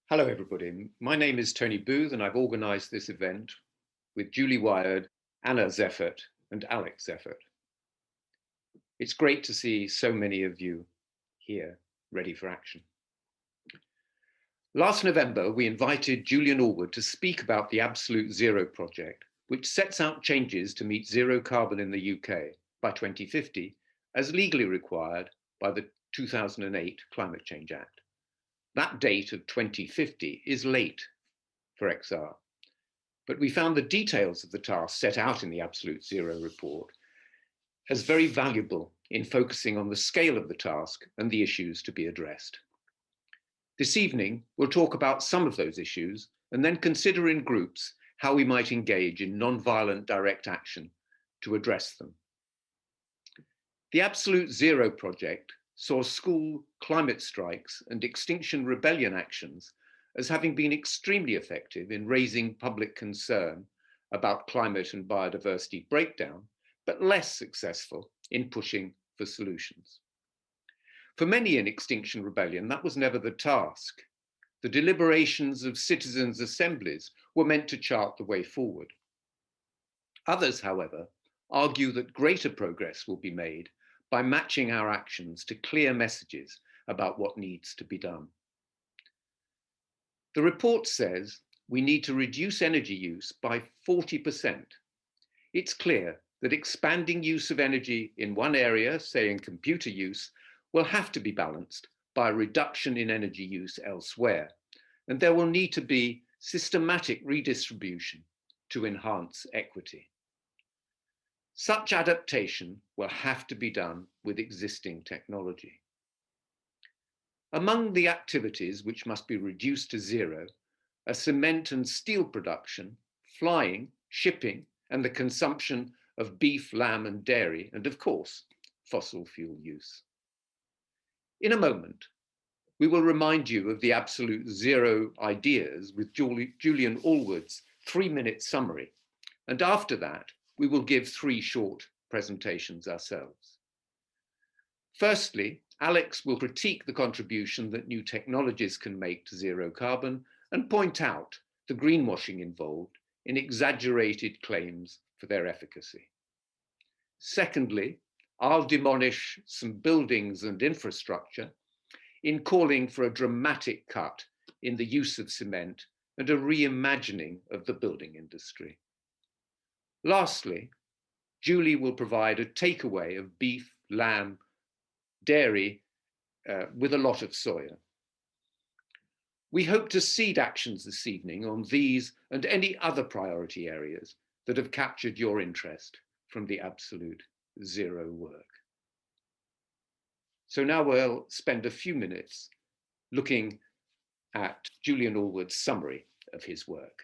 Hello, everybody. My name is Tony Booth, and I've organised this event with Julie Wired, Anna Zeffert, and Alex Zeffert. It's great to see so many of you here, ready for action. Last November, we invited Julian Allwood to speak about the Absolute Zero project, which sets out changes to meet zero carbon in the UK by 2050, as legally required by the 2008 Climate Change Act. That date of 2050 is late for XR, but we found the details of the task set out in the Absolute Zero report as very valuable in focusing on the scale of the task and the issues to be addressed. This evening, we'll talk about some of those issues and then consider in groups how we might engage in non-violent direct action to address them. The Absolute Zero project saw school climate strikes and Extinction Rebellion actions as having been extremely effective in raising public concern about climate and biodiversity breakdown, but less successful in pushing for solutions. For many in Extinction Rebellion, that was never the task. The deliberations of citizens' assemblies were meant to chart the way forward. Others, however, argue that greater progress will be made by matching our actions to clear messages about what needs to be done. The report says we need to reduce energy use by 40%. It's clear that expanding use of energy in one area, say in computer use, will have to be balanced by a reduction in energy use elsewhere, and there will need to be systematic redistribution to enhance equity. Such adaptation will have to be done with existing technology. Among the activities which must be reduced to zero are cement and steel production, flying, shipping, and the consumption of beef, lamb, and dairy, and of course, fossil fuel use. In a moment, we will remind you of the Absolute Zero ideas with Julian Allwood's 3-minute summary, and after that, we will give 3 short presentations ourselves. Firstly, Alex will critique the contribution that new technologies can make to zero carbon and point out the greenwashing involved in exaggerated claims for their efficacy. Secondly, I'll demolish some buildings and infrastructure in calling for a dramatic cut in the use of cement and a reimagining of the building industry. Lastly, Julie will provide a takeaway of beef, lamb, dairy with a lot of soya. We hope to seed actions this evening on these and any other priority areas that have captured your interest from the Absolute Zero work. So now we'll spend a few minutes looking at Julian Allwood's summary of his work.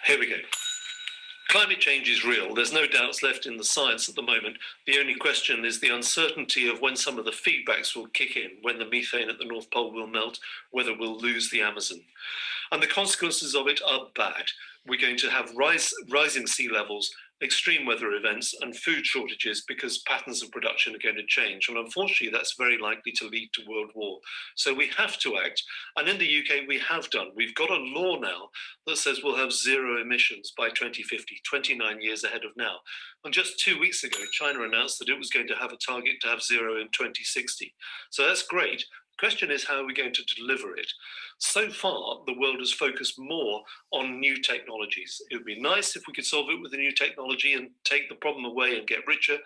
Here we go. Climate change is real. There's no doubts left in the science at the moment. The only question is the uncertainty of when some of the feedbacks will kick in, when the methane at the North Pole will melt, whether we'll lose the Amazon. And the consequences of it are bad. We're going to have rising sea levels, extreme weather events, and food shortages because patterns of production are going to change. And unfortunately, that's very likely to lead to world war. So we have to act. And in the UK, we have done. We've got a law now that says we'll have zero emissions by 2050, 29 years ahead of now. And just 2 weeks ago, China announced that it was going to have a target to have zero in 2060. So that's great. The question is, how are we going to deliver it? So far, the world has focused more on new technologies. It would be nice if we could solve it with a new technology and take the problem away and get richer,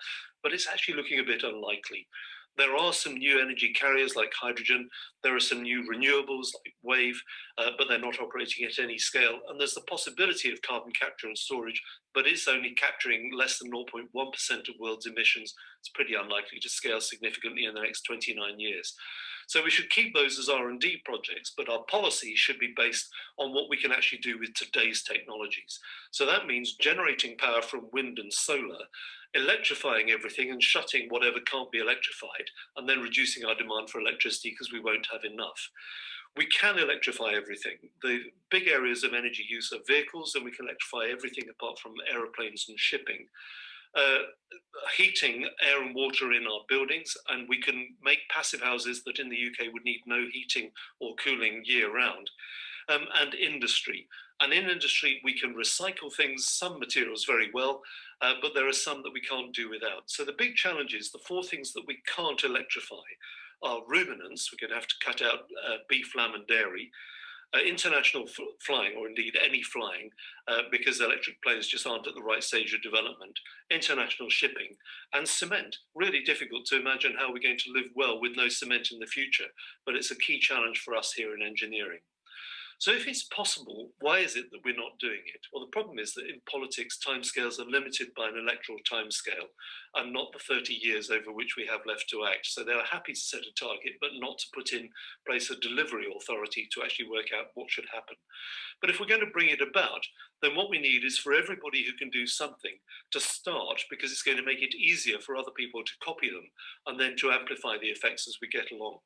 but it's actually looking a bit unlikely. There are some new energy carriers like hydrogen. There are some new renewables like wave, but they're not operating at any scale. And there's the possibility of carbon capture and storage, but it's only capturing less than 0.1% of world's emissions. It's pretty unlikely to scale significantly in the next 29 years. So we should keep those as R&D projects, but our policy should be based on what we can actually do with today's technologies. So that means generating power from wind and solar, electrifying everything and shutting whatever can't be electrified, and then reducing our demand for electricity because we won't have enough. We can electrify everything. The big areas of energy use are vehicles, and we can electrify everything apart from aeroplanes and shipping. heating air and water in our buildings, and we can make passive houses that in the UK would need no heating or cooling year round. And industry. And in industry, we can recycle things, some materials very well, but there are some that we can't do without. So the big challenge is the four things that we can't electrify are ruminants. We're going to have to cut out beef, lamb, and dairy. International flying, or indeed any flying, because electric planes just aren't at the right stage of development, international shipping, and cement. Really difficult to imagine how we're going to live well with no cement in the future, but it's a key challenge for us here in engineering. So if it's possible, why is it that we're not doing it? Well, the problem is that in politics, timescales are limited by an electoral timescale and not the 30 years over which we have left to act. So they're happy to set a target, but not to put in place a delivery authority to actually work out what should happen. But if we're going to bring it about, then what we need is for everybody who can do something to start, because it's going to make it easier for other people to copy them and then to amplify the effects as we get along.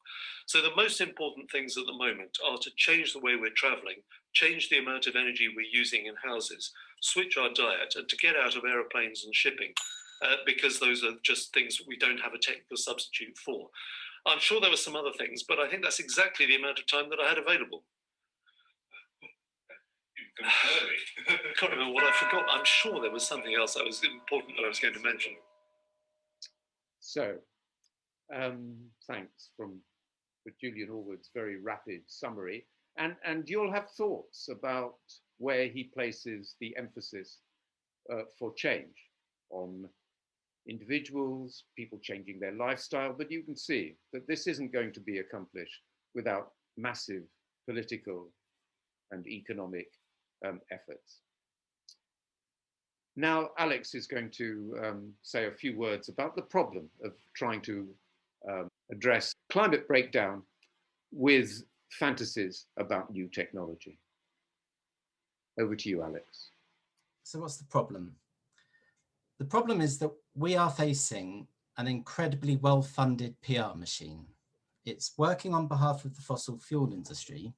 So the most important things at the moment are to change the way we're traveling, change the amount of energy we're using in houses, switch our diet, and to get out of aeroplanes and shipping, because those are just things we don't have a technical substitute for. I'm sure there were some other things, but I think that's exactly the amount of time that I had available. I can't remember what I forgot. I'm sure there was something else that was important that I was going to mention. So, thanks for Julian Allwood's very rapid summary. And you'll have thoughts about where he places the emphasis for change on individuals, people changing their lifestyle, but you can see that this isn't going to be accomplished without massive political and economic efforts. Now, Alex is going to say a few words about the problem of trying to address climate breakdown with fantasies about new technology. Over to you, Alex. So what's the problem? The problem is that we are facing an incredibly well-funded PR machine. It's working on behalf of the fossil fuel industry,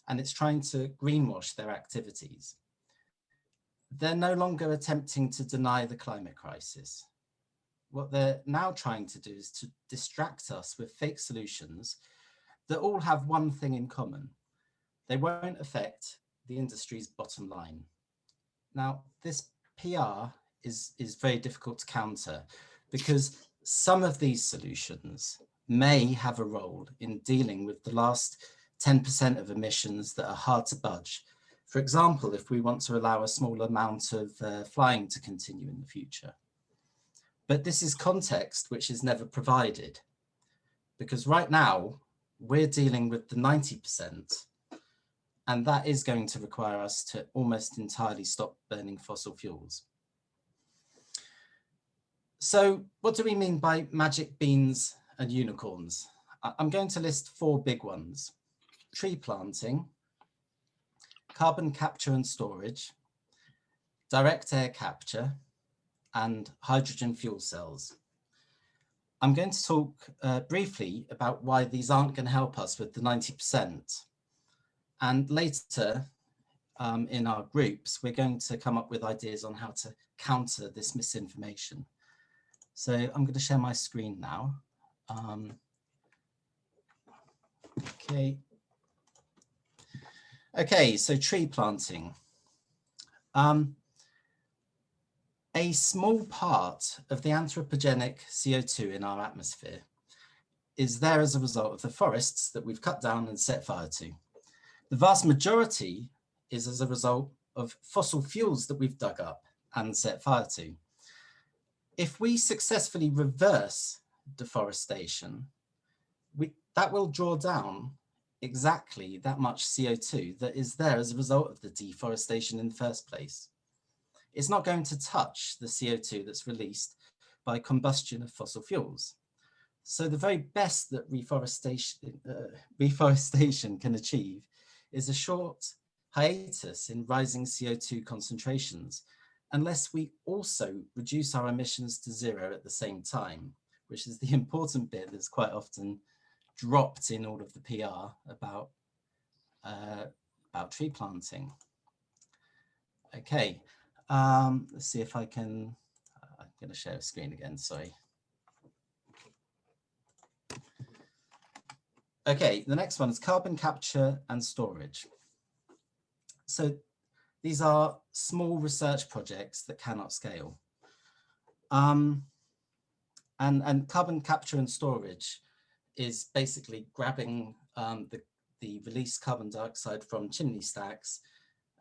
and it's trying to greenwash their activities. They're no longer attempting to deny the climate crisis. What they're now trying to do is to distract us with fake solutions that all have one thing in common. They won't affect the industry's bottom line. Now, this PR is very difficult to counter because some of these solutions may have a role in dealing with the last 10% of emissions that are hard to budge. For example, if we want to allow a small amount of flying to continue in the future. But this is context which is never provided, because right now we're dealing with the 90%, and that is going to require us to almost entirely stop burning fossil fuels. So what do we mean by magic beans and unicorns? I'm going to list four big ones: tree planting, carbon capture and storage, direct air capture, and hydrogen fuel cells. I'm going to talk briefly about why these aren't going to help us with the 90%. And later in our groups, we're going to come up with ideas on how to counter this misinformation. So I'm going to share my screen now. Okay, so tree planting. A small part of the anthropogenic CO2 in our atmosphere is there as a result of the forests that we've cut down and set fire to. The vast majority is as a result of fossil fuels that we've dug up and set fire to. If we successfully reverse deforestation, that will draw down exactly that much CO2 that is there as a result of the deforestation in the first place. It's not going to touch the CO2 that's released by combustion of fossil fuels. So the very best that reforestation can achieve is a short hiatus in rising CO2 concentrations, unless we also reduce our emissions to zero at the same time, which is the important bit that's quite often dropped in all of the PR about tree planting. Okay, let's see if I can, I going to share a screen again, sorry. Okay, the next one is carbon capture and storage. So these are small research projects that cannot scale. And carbon capture and storage is basically grabbing the released carbon dioxide from chimney stacks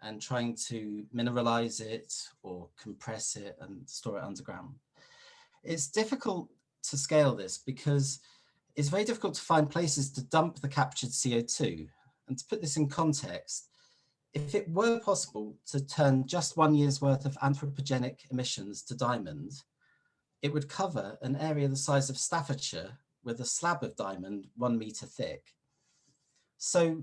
and trying to mineralize it or compress it and store it underground. It's difficult to scale this because it's very difficult to find places to dump the captured CO2. And to put this in context, if it were possible to turn just 1 year's worth of anthropogenic emissions to diamond, it would cover an area the size of Staffordshire with a slab of diamond 1 meter thick. So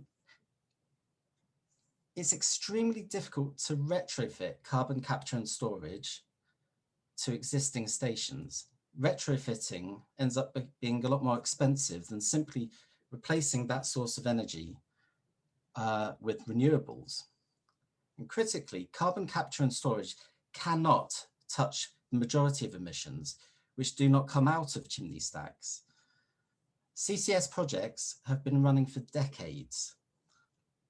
it's extremely difficult to retrofit carbon capture and storage to existing stations. Retrofitting ends up being a lot more expensive than simply replacing that source of energy with renewables. And critically, carbon capture and storage cannot touch the majority of emissions, which do not come out of chimney stacks. CCS projects have been running for decades,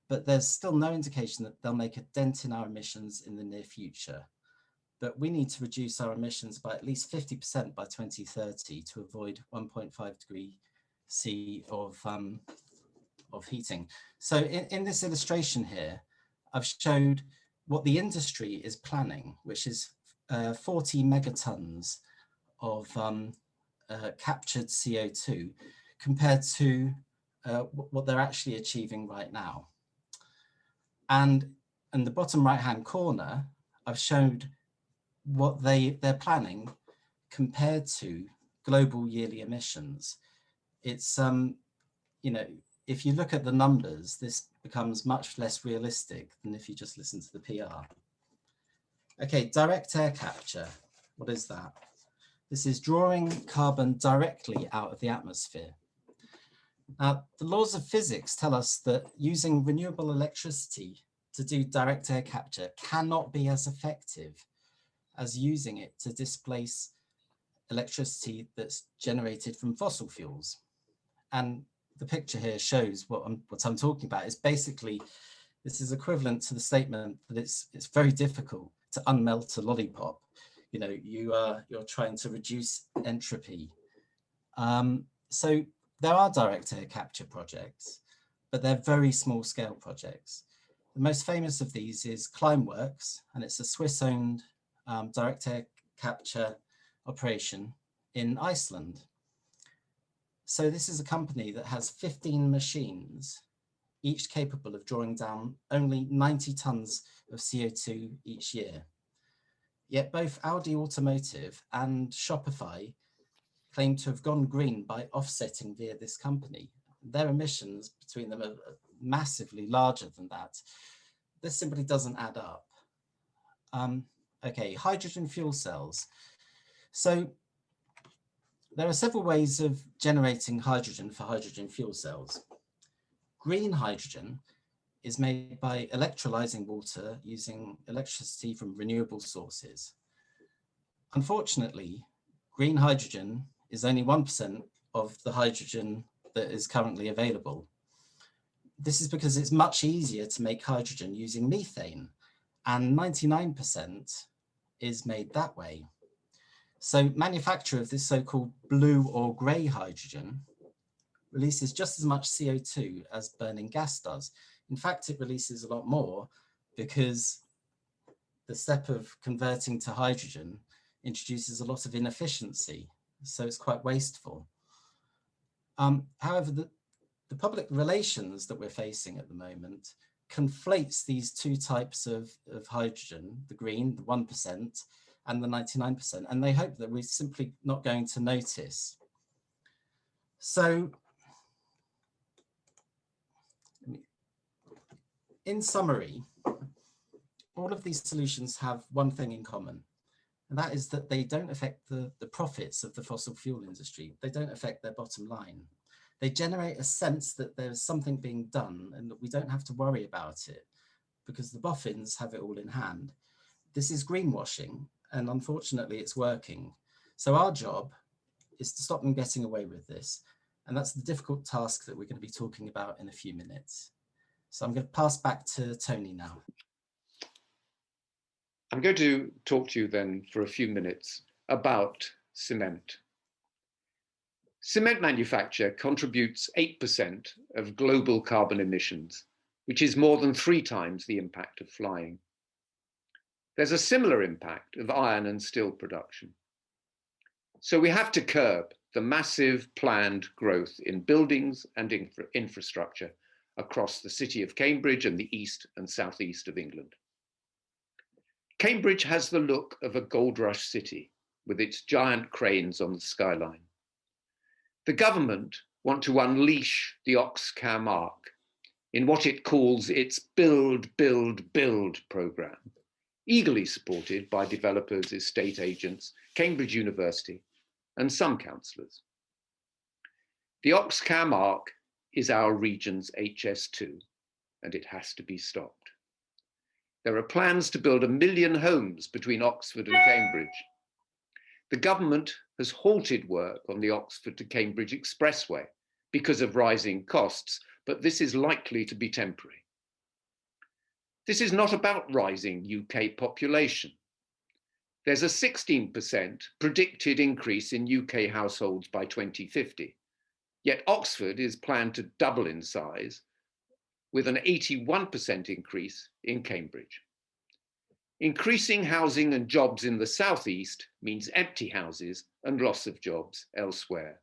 but there's still no indication that they'll make a dent in our emissions in the near future. But we need to reduce our emissions by at least 50% by 2030 to avoid 1.5 degree C of heating. So in this illustration here, I've showed what the industry is planning, which is 40 megatons of captured CO2 compared to what they're actually achieving right now. And in the bottom right-hand corner, I've showed what they're planning compared to global yearly emissions. It's, you know, if you look at the numbers, this becomes much less realistic than if you just listen to the PR. Okay, direct air capture, what is that? This is drawing carbon directly out of the atmosphere. Now, the laws of physics tell us that using renewable electricity to do direct air capture cannot be as effective as using it to displace electricity that's generated from fossil fuels. And the picture here shows what I'm talking about. Is basically, this is equivalent to the statement that it's very difficult to unmelt a lollipop. You know, you're trying to reduce entropy. So there are direct air capture projects, but they're very small scale projects. The most famous of these is Climeworks, and it's a Swiss-owned direct air capture operation in Iceland. So this is a company that has 15 machines, each capable of drawing down only 90 tons of CO2 each year. Yet both Audi Automotive and Shopify claim to have gone green by offsetting via this company. Their emissions between them are massively larger than that. This simply doesn't add up. Okay, hydrogen fuel cells. So there are several ways of generating hydrogen for hydrogen fuel cells. Green hydrogen is made by electrolyzing water using electricity from renewable sources. Unfortunately, green hydrogen is only 1% of the hydrogen that is currently available. This is because it's much easier to make hydrogen using methane, and 99% is made that way. So manufacture of this so-called blue or grey hydrogen releases just as much CO2 as burning gas does. In fact, it releases a lot more because the step of converting to hydrogen introduces a lot of inefficiency, so it's quite wasteful. However, the public relations that we're facing at the moment conflates these two types of hydrogen, the green, the 1%, and the 99%, and they hope that we're simply not going to notice. So, in summary, all of these solutions have one thing in common, and that is that they don't affect the profits of the fossil fuel industry. They don't affect their bottom line. They generate a sense that there's something being done and that we don't have to worry about it because the boffins have it all in hand. This is greenwashing, and unfortunately it's working. So our job is to stop them getting away with this. And that's the difficult task that we're going to be talking about in a few minutes. So I'm going to pass back to Tony now. I'm going to talk to you then for a few minutes about cement. Cement manufacture contributes 8% of global carbon emissions, which is more than 3 times the impact of flying. There's a similar impact of iron and steel production. So we have to curb the massive planned growth in buildings and infrastructure across the city of Cambridge and the east and southeast of England. Cambridge has the look of a gold rush city with its giant cranes on the skyline. The government want to unleash the Oxcam arc in what it calls its Build, Build, Build programme, eagerly supported by developers, estate agents, Cambridge University, and some councillors. The Oxcam arc is our region's HS2, and it has to be stopped. There are plans to build 1 million homes between Oxford and Cambridge. The government has halted work on the Oxford to Cambridge Expressway because of rising costs, but this is likely to be temporary. This is not about rising UK population. There's a 16% predicted increase in UK households by 2050, yet Oxford is planned to double in size with an 81% increase in Cambridge. Increasing housing and jobs in the southeast means empty houses and loss of jobs elsewhere.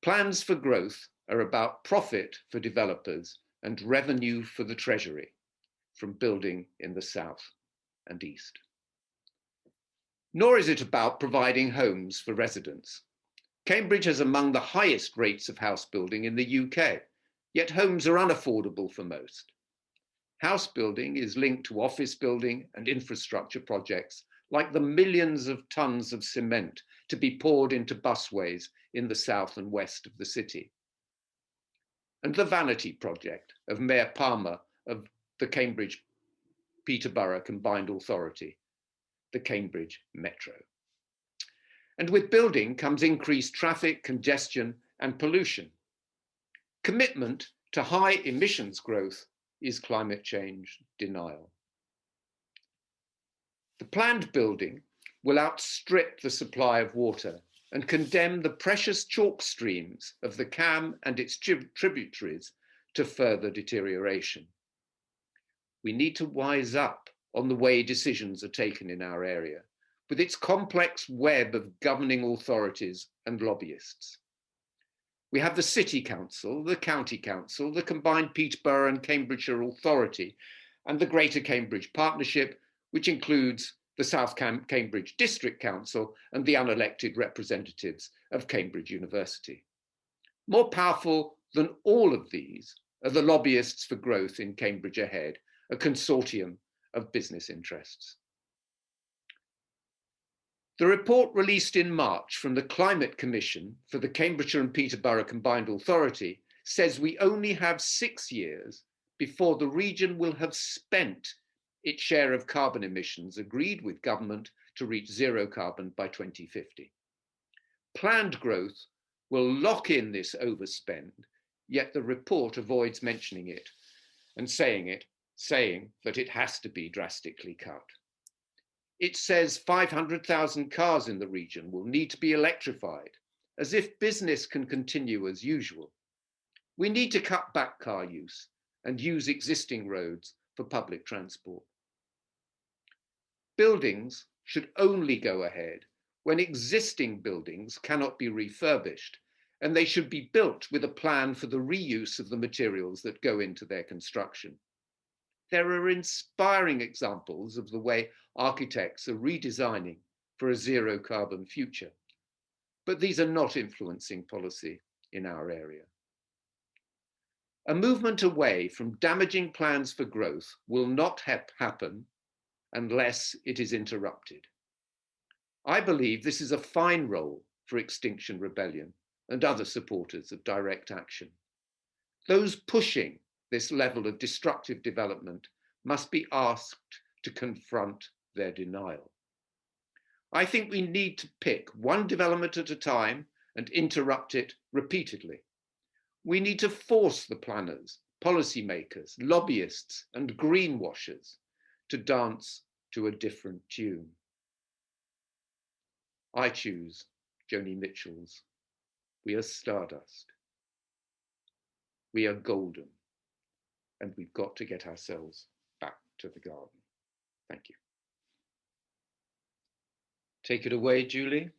Plans for growth are about profit for developers and revenue for the Treasury from building in the south and east. Nor is it about providing homes for residents. Cambridge has among the highest rates of house building in the UK, yet homes are unaffordable for most. House building is linked to office building and infrastructure projects like the millions of tons of cement to be poured into busways in the south and west of the city. And the vanity project of Mayor Palmer of the Cambridge Peterborough Combined Authority, the Cambridge Metro. And with building comes increased traffic, congestion, and pollution. Commitment to high emissions growth is climate change denial. The planned building will outstrip the supply of water and condemn the precious chalk streams of the Cam and its tributaries to further deterioration. We need to wise up on the way decisions are taken in our area, with its complex web of governing authorities and lobbyists. We have the City Council, the County Council, the combined Peterborough and Cambridgeshire Authority, and the Greater Cambridge Partnership, which includes the South Cambridge District Council and the unelected representatives of Cambridge University. More powerful than all of these are the lobbyists for growth in Cambridge Ahead, a consortium of business interests. The report released in March from the Climate Commission for the Cambridgeshire and Peterborough Combined Authority says we only have 6 years before the region will have spent its share of carbon emissions agreed with government to reach zero carbon by 2050. Planned growth will lock in this overspend, yet the report avoids mentioning it and saying that it has to be drastically cut. It says 500,000 cars in the region will need to be electrified, as if business can continue as usual. We need to cut back car use and use existing roads for public transport. Buildings should only go ahead when existing buildings cannot be refurbished, and they should be built with a plan for the reuse of the materials that go into their construction. There are inspiring examples of the way architects are redesigning for a zero carbon future, but these are not influencing policy in our area. A movement away from damaging plans for growth will not happen unless it is interrupted. I believe this is a fine role for Extinction Rebellion and other supporters of direct action. Those pushing this level of destructive development must be asked to confront their denial. I think we need to pick one development at a time and interrupt it repeatedly. We need to force the planners, policymakers, lobbyists, and greenwashers to dance to a different tune. I choose Joni Mitchell's "We Are Stardust." We are golden, and we've got to get ourselves back to the garden. Thank you. Take it away, Julie.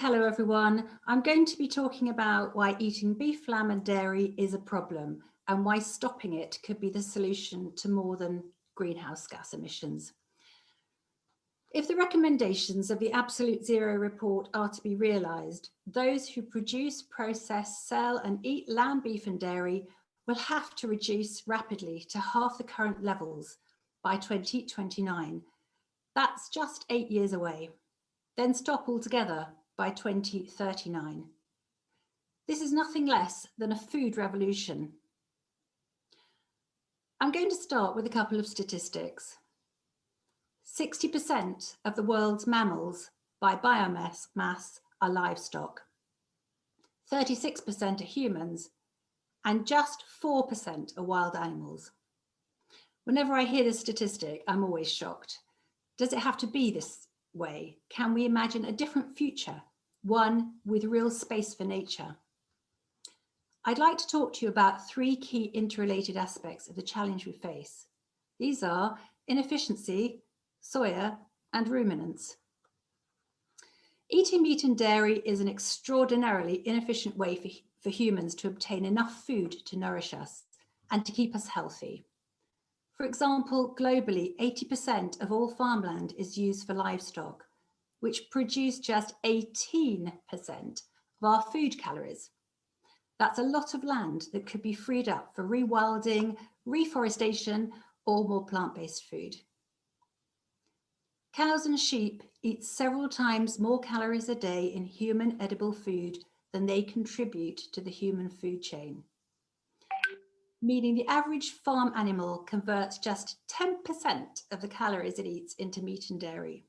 Hello everyone, I'm going to be talking about why eating beef, lamb and dairy is a problem and why stopping it could be the solution to more than greenhouse gas emissions. If the recommendations of the Absolute Zero report are to be realised, those who produce, process, sell and eat lamb, beef and dairy will have to reduce rapidly to half the current levels by 2029. That's just 8 years away. Then stop altogether by 2039. This is nothing less than a food revolution. I'm going to start with a couple of statistics. 60% of the world's mammals by biomass are livestock. 36% are humans, and just 4% are wild animals. Whenever I hear this statistic, I'm always shocked. Does it have to be this way? Can we imagine a different future, one with real space for nature? I'd like to talk to you about 3 key interrelated aspects of the challenge we face. These are inefficiency, soya, and ruminants. Eating meat and dairy is an extraordinarily inefficient way for humans to obtain enough food to nourish us and to keep us healthy. For example, globally, 80% of all farmland is used for livestock, which produce just 18% of our food calories. That's a lot of land that could be freed up for rewilding, reforestation, or more plant-based food. Cows and sheep eat several times more calories a day in human edible food than they contribute to the human food chain, meaning the average farm animal converts just 10% of the calories it eats into meat and dairy.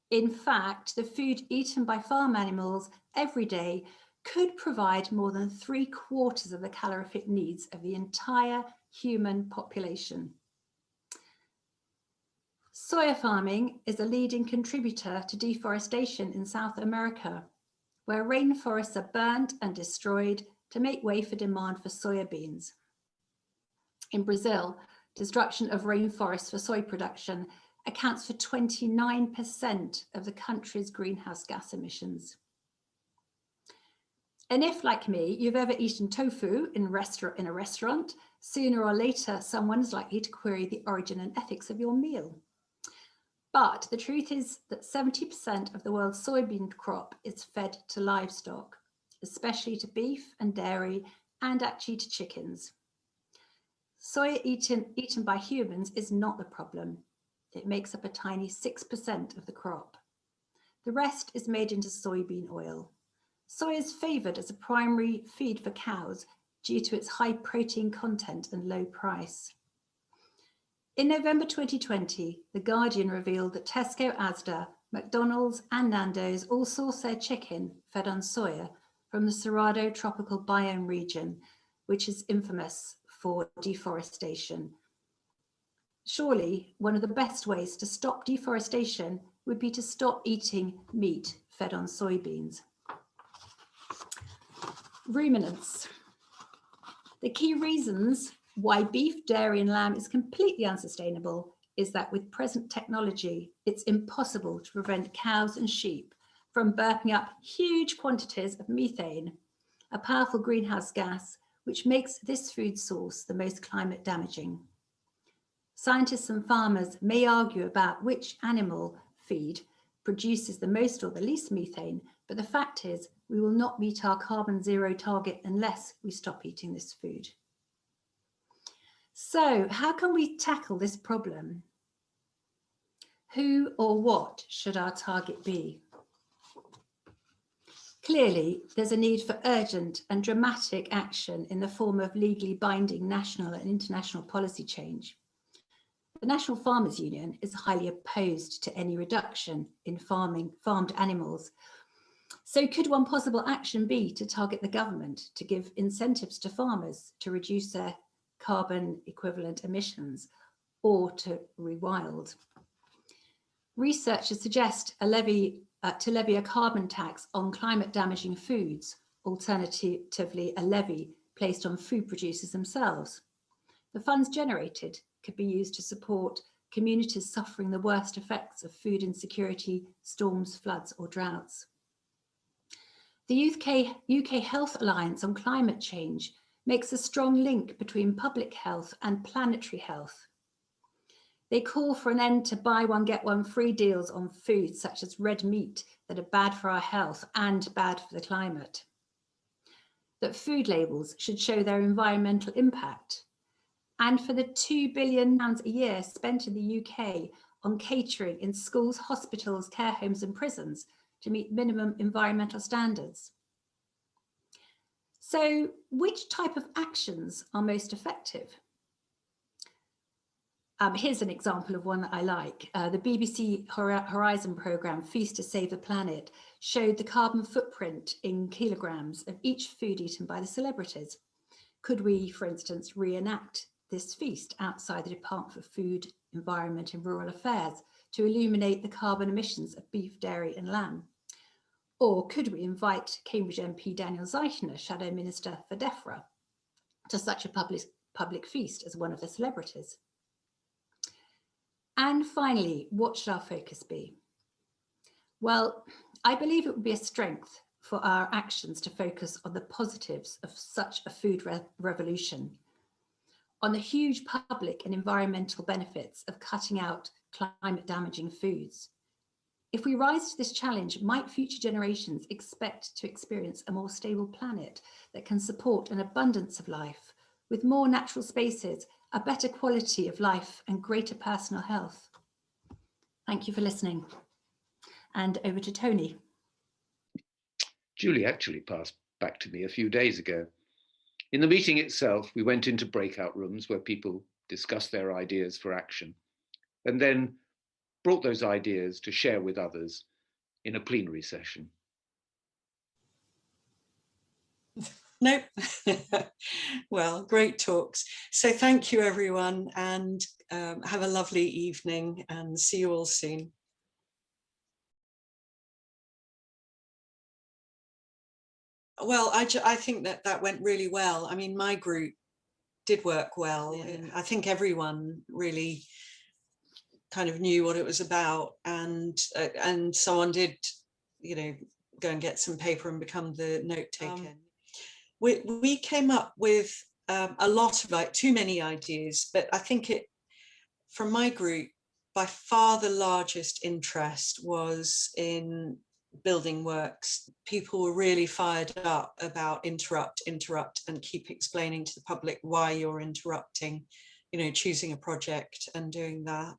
In fact, the food eaten by farm animals every day could provide more than 3/4 of the calorific needs of the entire human population. Soya farming is a leading contributor to deforestation in South America, where rainforests are burnt and destroyed to make way for demand for soybeans. In Brazil, destruction of rainforests for soy production accounts for 29% of the country's greenhouse gas emissions. And if, like me, you've ever eaten tofu in a restaurant, sooner or later someone is likely to query the origin and ethics of your meal. But the truth is that 70% of the world's soybean crop is fed to livestock, especially to beef and dairy, and actually to chickens. Soya eaten by humans is not the problem. It makes up a tiny 6% of the crop. The rest is made into soybean oil. Soya is favoured as a primary feed for cows due to its high protein content and low price. In November 2020, The Guardian revealed that Tesco, Asda, McDonald's and Nando's all source their chicken fed on soya from the Cerrado tropical biome region, which is infamous for deforestation. Surely, one of the best ways to stop deforestation would be to stop eating meat fed on soybeans. Ruminants. The key reasons why beef, dairy and lamb is completely unsustainable is that with present technology, it's impossible to prevent cows and sheep from burping up huge quantities of methane, a powerful greenhouse gas which makes this food source the most climate damaging. Scientists and farmers may argue about which animal feed produces the most or the least methane, but the fact is we will not meet our carbon zero target unless we stop eating this food. So how can we tackle this problem? Who or what should our target be? Clearly, there's a need for urgent and dramatic action in the form of legally binding national and international policy change. The National Farmers Union is highly opposed to any reduction in farmed animals. So could one possible action be to target the government to give incentives to farmers to reduce their carbon equivalent emissions, or to rewild? Researchers suggest to levy a carbon tax on climate damaging foods, alternatively a levy placed on food producers themselves. The funds generated could be used to support communities suffering the worst effects of food insecurity, storms, floods or droughts. The UK Health Alliance on Climate Change makes a strong link between public health and planetary health. They call for an end to buy one, get one free deals on foods such as red meat that are bad for our health and bad for the climate. That food labels should show their environmental impact. And for the £2 billion a year spent in the UK on catering in schools, hospitals, care homes and prisons to meet minimum environmental standards. So which type of actions are most effective? Here's an example of one that I like. The BBC Horizon programme, Feast to Save the Planet, showed the carbon footprint in kilograms of each food eaten by the celebrities. Could we, for instance, reenact this feast outside the Department for Food, Environment and Rural Affairs to illuminate the carbon emissions of beef, dairy and lamb? Or could we invite Cambridge MP Daniel Zeichner, Shadow Minister for DEFRA, to such a public feast as one of the celebrities? And finally, what should our focus be? Well, I believe it would be a strength for our actions to focus on the positives of such a food revolution, on the huge public and environmental benefits of cutting out climate damaging foods. If we rise to this challenge, might future generations expect to experience a more stable planet that can support an abundance of life, with more natural spaces, a better quality of life and greater personal health? Thank you for listening. And over to Tony. Julie actually passed back to me a few days ago. In the meeting itself, we went into breakout rooms where people discussed their ideas for action, and then brought those ideas to share with others in a plenary session. Nope. Well, great talks. So thank you, everyone, and have a lovely evening and see you all soon. Well, I think that went really well. I mean, my group did work well. Yeah. And I think everyone really kind of knew what it was about, and someone did, you know, go and get some paper and become the note taker. We came up with a lot of, like, too many ideas, but I think from my group, by far the largest interest was in building works. People were really fired up about interrupt, and keep explaining to the public why you're interrupting, you know, choosing a project and doing that.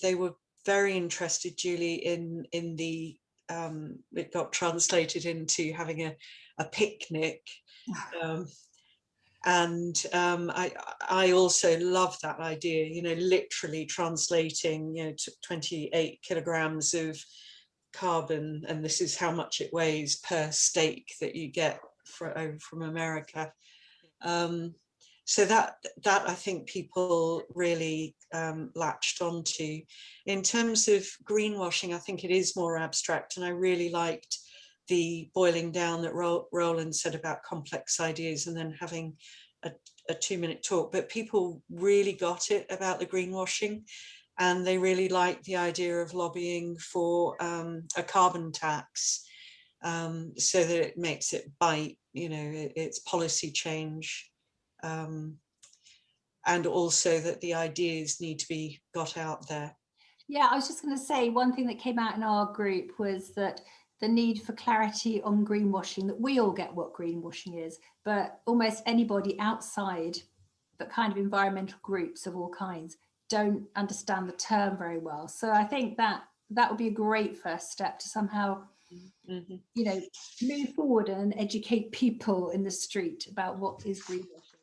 They were very interested, Julie, in the it got translated into having a picnic, and I also love that idea, you know, literally translating, you know, 28 kilograms of carbon, and this is how much it weighs per steak that you get from America. So that I think people really latched onto. In terms of greenwashing, I think it is more abstract, and I really liked the boiling down that Roland said about complex ideas and then having a 2-minute talk. But people really got it about the greenwashing, and they really liked the idea of lobbying for a carbon tax, so that it makes it bite, you know, it's policy change. And also that the ideas need to be got out there. Yeah, I was just going to say, one thing that came out in our group was that the need for clarity on greenwashing, that we all get what greenwashing is, but almost anybody outside the kind of environmental groups of all kinds don't understand the term very well. So I think that would be a great first step to somehow, you know, move forward and educate people in the street about what is greenwashing.